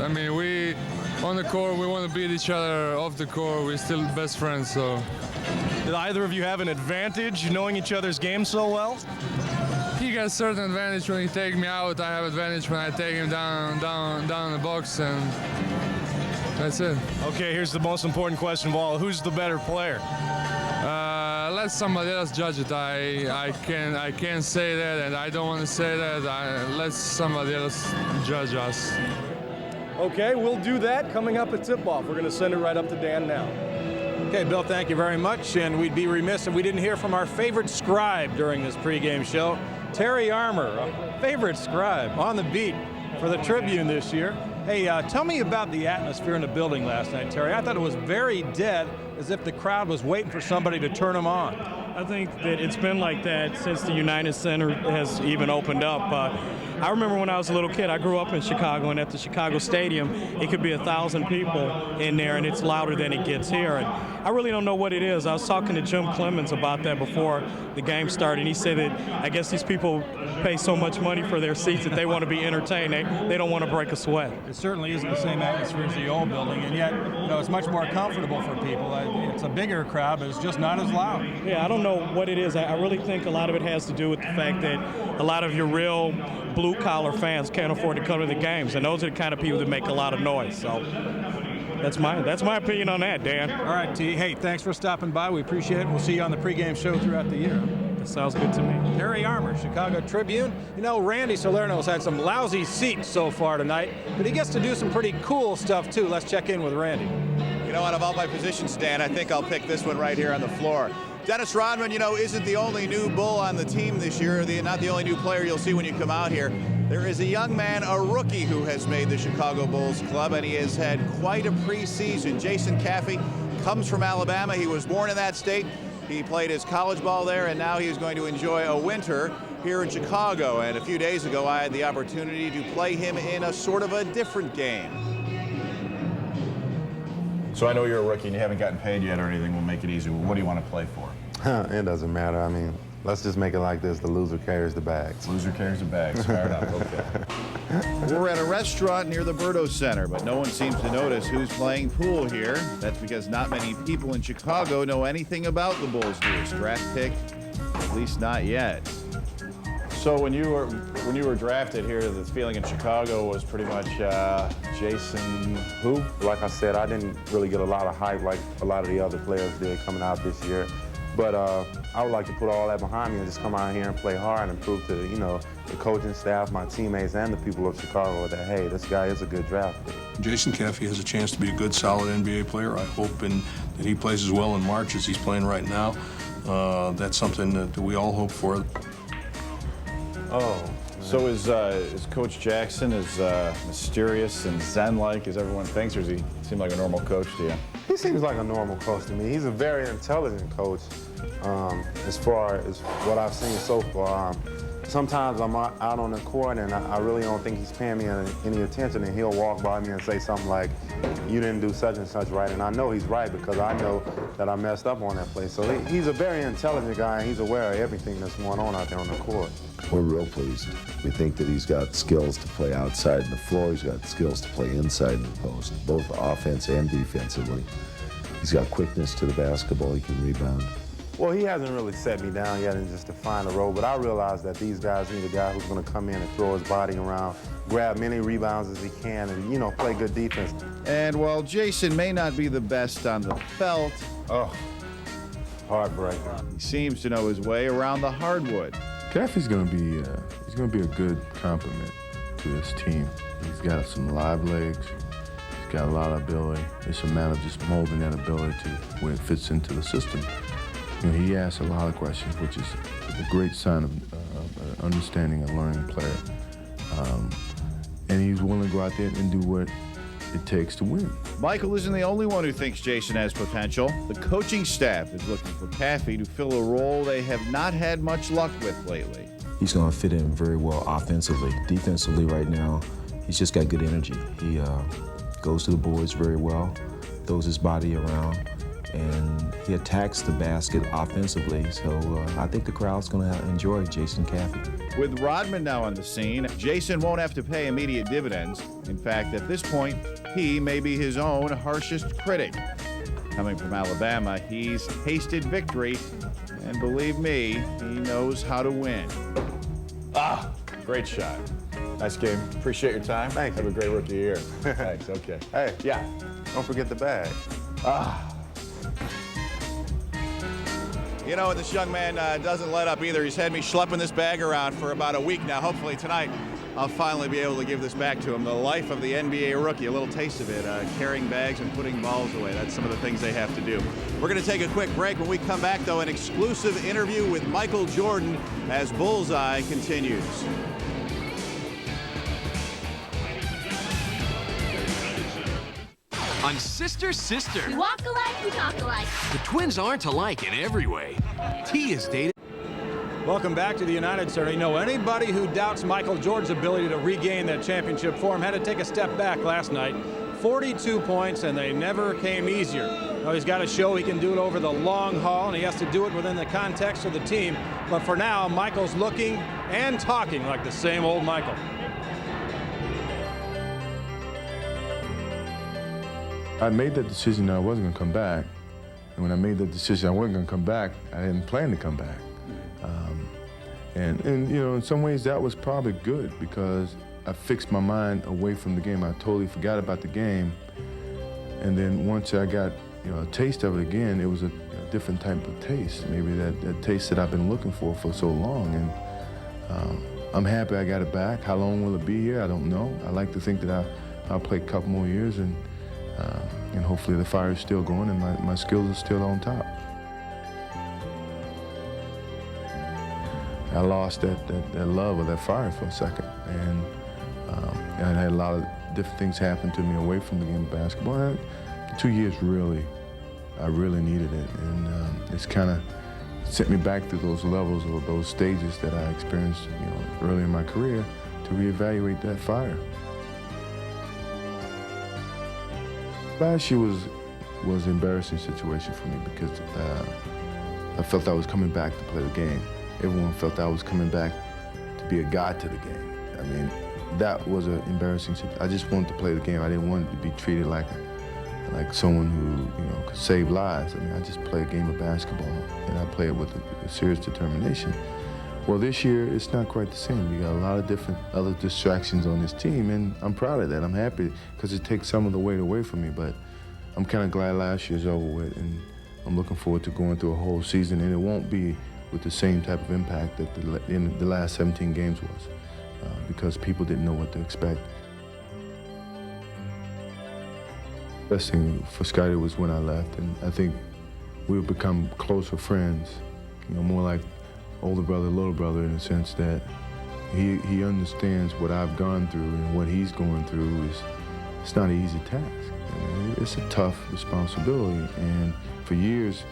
I mean, we on the court, we want to beat each other. Off the court, we're still best friends, so. Did either of you have an advantage knowing each other's game so well? He got a certain advantage when he take me out. I have advantage when I take him down the box, and that's it. Okay, here's the most important question of all: who's the better player? Let somebody else judge it. I can't say that, and I don't want to say that. Let somebody else judge us. Okay, we'll do that coming up at tip-off. We're going to send it right up to Dan now. Okay, Bill, thank you very much. And we'd be remiss if we didn't hear from our favorite scribe during this pregame show, Terry Armour, a favorite scribe on the beat for the Tribune this year. Hey, tell me about the atmosphere in the building last night, Terry. I thought it was very dead, as if the crowd was waiting for somebody to turn them on. I think that it's been like that since the United Center has even opened up. I remember when I was a little kid, I grew up in Chicago, and at the Chicago Stadium, it could be 1,000 people in there, and it's louder than it gets here. And I really don't know what it is. I was talking to Jim Clemens about that before the game started, and he said that I guess these people pay so much money for their seats that they want to be entertained. They don't want to break a sweat. It certainly isn't the same atmosphere as the old building, and yet, you know, it's much more comfortable for people. It's a bigger crowd, but it's just not as loud. Yeah, I don't know what it is. I really think a lot of it has to do with the fact that a lot of your real blue-collar fans can't afford to come to the games, and those are the kind of people that make a lot of noise. So that's my opinion on that, Dan. All right, T. Hey, thanks for stopping by. We appreciate it. We'll see you on the pregame show throughout the year. That sounds good to me. Terry Armour, Chicago Tribune. You know, Randy Salerno's had some lousy seats so far tonight, but he gets to do some pretty cool stuff, too. Let's check in with Randy. You know, out of all my positions, Dan, I think I'll pick this one right here on the floor. Dennis Rodman, you know, isn't the only new Bull on the team this year, not the only new player you'll see when you come out here. There is a young man, a rookie, who has made the Chicago Bulls club, and he has had quite a preseason. Jason Caffey comes from Alabama. He was born in that state. He played his college ball there, and now he's going to enjoy a winter here in Chicago, and a few days ago I had the opportunity to play him in a sort of a different game. So I know you're a rookie and you haven't gotten paid yet or anything. We'll make it easy. What do you want to play for? It doesn't matter. I mean, let's just make it like this. The loser carries the bags. Loser carries the bags. Fair enough. Okay. We're at a restaurant near the Berto Center, but no one seems to notice who's playing pool here. That's because not many people in Chicago know anything about the Bulls' newest draft pick, at least not yet. So when you were drafted here, the feeling in Chicago was pretty much Jason who? Like I said, I didn't really get a lot of hype like a lot of the other players did coming out this year. But I would like to put all that behind me and just come out here and play hard and prove to, you know, the coaching staff, my teammates, and the people of Chicago that, hey, this guy is a good draft pick. Jason Caffey has a chance to be a good, solid NBA player. I hope that he plays as well in March as he's playing right now. That's something that we all hope for. Oh. So is Coach Jackson as mysterious and zen-like as everyone thinks, or does he seem like a normal coach to you? He seems like a normal coach to me. He's a very intelligent coach as far as what I've seen so far. Sometimes I'm out on the court and I really don't think he's paying me any attention, and he'll walk by me and say something like, you didn't do such and such right, and I know he's right because I know that I messed up on that play. So he's a very intelligent guy, and he's aware of everything that's going on out there on the court. We're real pleased. We think that he's got skills to play outside the floor. He's got skills to play inside the post, both offense and defensively. He's got quickness to the basketball. He can rebound. Well, he hasn't really set me down yet and just defined the role, but I realize that these guys need a guy who's going to come in and throw his body around, grab many rebounds as he can, and, you know, play good defense. And while Jason may not be the best on the felt, heartbreaker. He seems to know his way around the hardwood. Caffey's going to be he's going to be a good complement to this team. He's got some live legs. He's got a lot of ability. It's a matter of just molding that ability to where it fits into the system. You know, he asks a lot of questions, which is a great sign of understanding and learning player. And he's willing to go out there and do what it takes to win. Michael isn't the only one who thinks Jason has potential. The coaching staff is looking for Caffey to fill a role they have not had much luck with lately. He's going to fit in very well offensively. Defensively right now, he's just got good energy. He goes to the boards very well, throws his body around, and he attacks the basket offensively. So I think the crowd's going to enjoy Jason Caffey. With Rodman now on the scene, Jason won't have to pay immediate dividends. In fact, at this point, he may be his own harshest critic. Coming from Alabama, he's tasted victory, and believe me, he knows how to win. Great shot. Nice game. Appreciate your time. Thanks. Have a great rookie year. Thanks. Okay. Hey. Yeah. Don't forget the bag. You know, this young man doesn't let up either. He's had me schlepping this bag around for about a week now. Hopefully tonight I'll finally be able to give this back to him. The life of the NBA rookie, a little taste of it, carrying bags and putting balls away. That's some of the things they have to do. We're going to take a quick break. When we come back, though, an exclusive interview with Michael Jordan as Bullseye continues. On Sister Sister. We walk alike, we talk alike. The twins aren't alike in every way. T is dated. Welcome back to the United Center. You know, anybody who doubts Michael Jordan's ability to regain that championship form had to take a step back last night. 42 points, and they never came easier. Now, he's got to show he can do it over the long haul, and he has to do it within the context of the team. But for now, Michael's looking and talking like the same old Michael. I made that decision that I wasn't going to come back. And when I made that decision I wasn't going to come back, I didn't plan to come back. And you know, in some ways that was probably good because I fixed my mind away from the game. I totally forgot about the game. And then once I got, you know, a taste of it again, it was a different type of taste. Maybe that taste that I've been looking for so long. And I'm happy I got it back. How long will it be here? I don't know. I like to think that I'll play a couple more years and hopefully the fire is still going and my skills are still on top. I lost that love of that fire for a second, and I had a lot of different things happen to me away from the game of basketball. And 2 years I really needed it, and it's kind of sent me back through those levels or those stages that I experienced, early in my career to reevaluate that fire. Last year was an embarrassing situation for me because I felt I was coming back to play the game. Everyone felt I was coming back to be a guide to the game. I mean, that was an embarrassing situation. I just wanted to play the game. I didn't want to be treated like someone who could save lives. I mean, I just play a game of basketball, and I play it with a serious determination. Well, this year, it's not quite the same. We got a lot of different other distractions on this team, and I'm proud of that. I'm happy because it takes some of the weight away from me, but I'm kind of glad last year's over with, and I'm looking forward to going through a whole season, and it won't be with the same type of impact that the last 17 games was, because people didn't know what to expect. The best thing for Scottie was when I left, and I think we've become closer friends, more like older brother, little brother, in the sense that he understands what I've gone through, and what he's going through it's not an easy task. I mean, it's a tough responsibility, and for years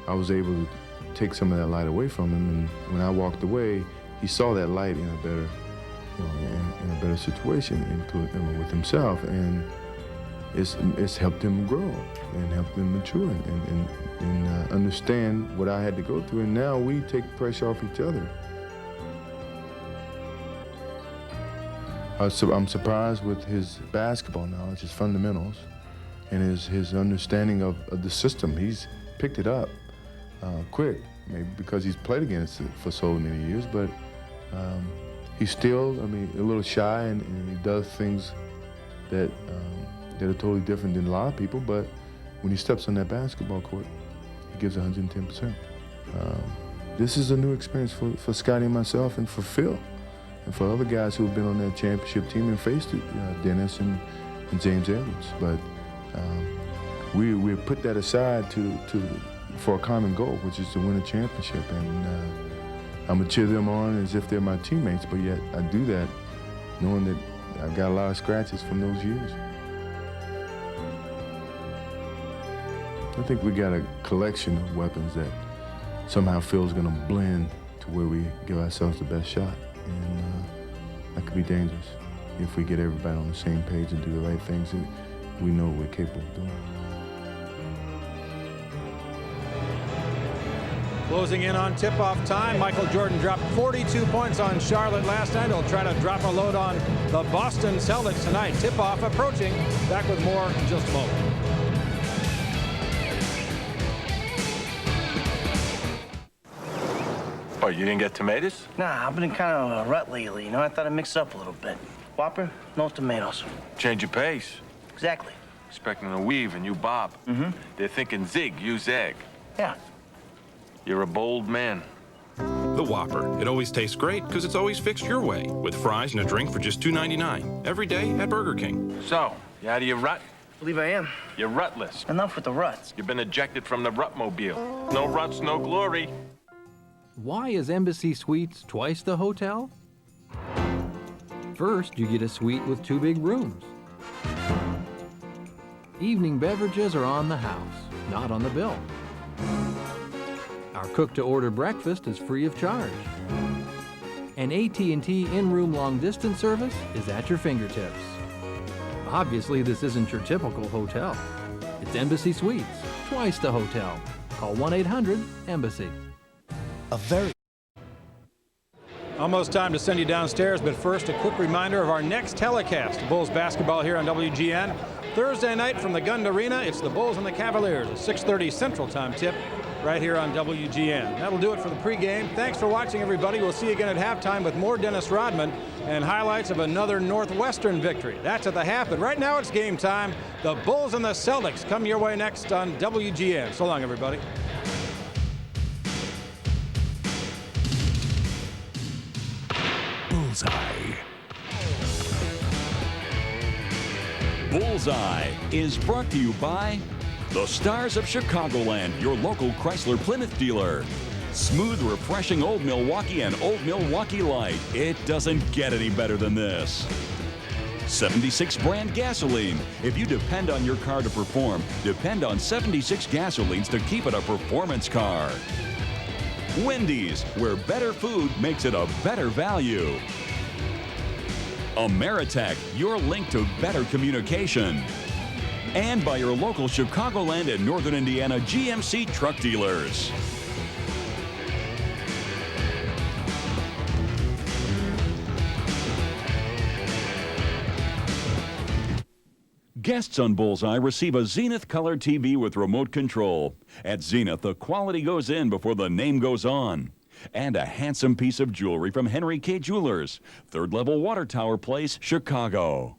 I was able to take some of that light away from him, and when I walked away, he saw that light in a better, in a better situation, including with himself, and it's helped him grow and helped him mature and understand what I had to go through, and now we take pressure off each other. I'm surprised with his basketball knowledge, his fundamentals, and his understanding of the system. He's picked it up quick, maybe because he's played against it for so many years, but he's still, a little shy, and he does things that are totally different than a lot of people, but when he steps on that basketball court, he gives 110%. This is a new experience for Scottie and myself, and for Phil, and for other guys who have been on that championship team and faced it, Dennis and James Edwards. But we put that aside for a common goal, which is to win a championship, and I'm gonna cheer them on as if they're my teammates, but yet I do that knowing that I've got a lot of scratches from those years. I think we got a collection of weapons that somehow feels gonna blend to where we give ourselves the best shot, and that could be dangerous if we get everybody on the same page and do the right things that we know we're capable of doing. Closing in on tip-off time, Michael Jordan dropped 42 points on Charlotte last night. He'll try to drop a load on the Boston Celtics tonight. Tip-off approaching. Back with more in just a moment. Oh, you didn't get tomatoes? Nah, I've been in kind of a rut lately. I thought I'd mix it up a little bit. Whopper, no tomatoes. Change your pace. Exactly. Expecting a weave and you bob. Mm-hmm. They're thinking zig, you zag. Yeah. You're a bold man. The Whopper. It always tastes great because it's always fixed your way, with fries and a drink for just $2.99 every day at Burger King. So, you out of your rut? Believe I am. You're rutless. Enough with the ruts. You've been ejected from the Rutmobile. No ruts, no glory. Why is Embassy Suites twice the hotel? First, you get a suite with 2 big rooms. Evening beverages are on the house, not on the bill. Our cook-to-order breakfast is free of charge. And AT&T in-room long-distance service is at your fingertips. Obviously, this isn't your typical hotel. It's Embassy Suites, twice the hotel. Call 1-800-EMBASSY. Almost time to send you downstairs, but first a quick reminder of our next telecast. Bulls basketball here on WGN. Thursday night from the Gund Arena, it's the Bulls and the Cavaliers, a 6:30 Central Time tip right here on WGN. That'll do it for the pregame. Thanks for watching, everybody. We'll see you again at halftime with more Dennis Rodman and highlights of another Northwestern victory. That's at the half, but right now it's game time. The Bulls and the Celtics come your way next on WGN. So long, everybody. Bullseye. Bullseye is brought to you by the Stars of Chicagoland, your local Chrysler Plymouth dealer. Smooth, refreshing Old Milwaukee and Old Milwaukee Light. It doesn't get any better than this. 76 brand gasoline. If you depend on your car to perform, depend on 76 gasolines to keep it a performance car. Wendy's, where better food makes it a better value. Ameritech, your link to better communication. And by your local Chicagoland and Northern Indiana GMC truck dealers. Guests on Bullseye receive a Zenith Color TV with remote control. At Zenith, the quality goes in before the name goes on. And a handsome piece of jewelry from Henry K. Jewelers, third level Water Tower Place, Chicago.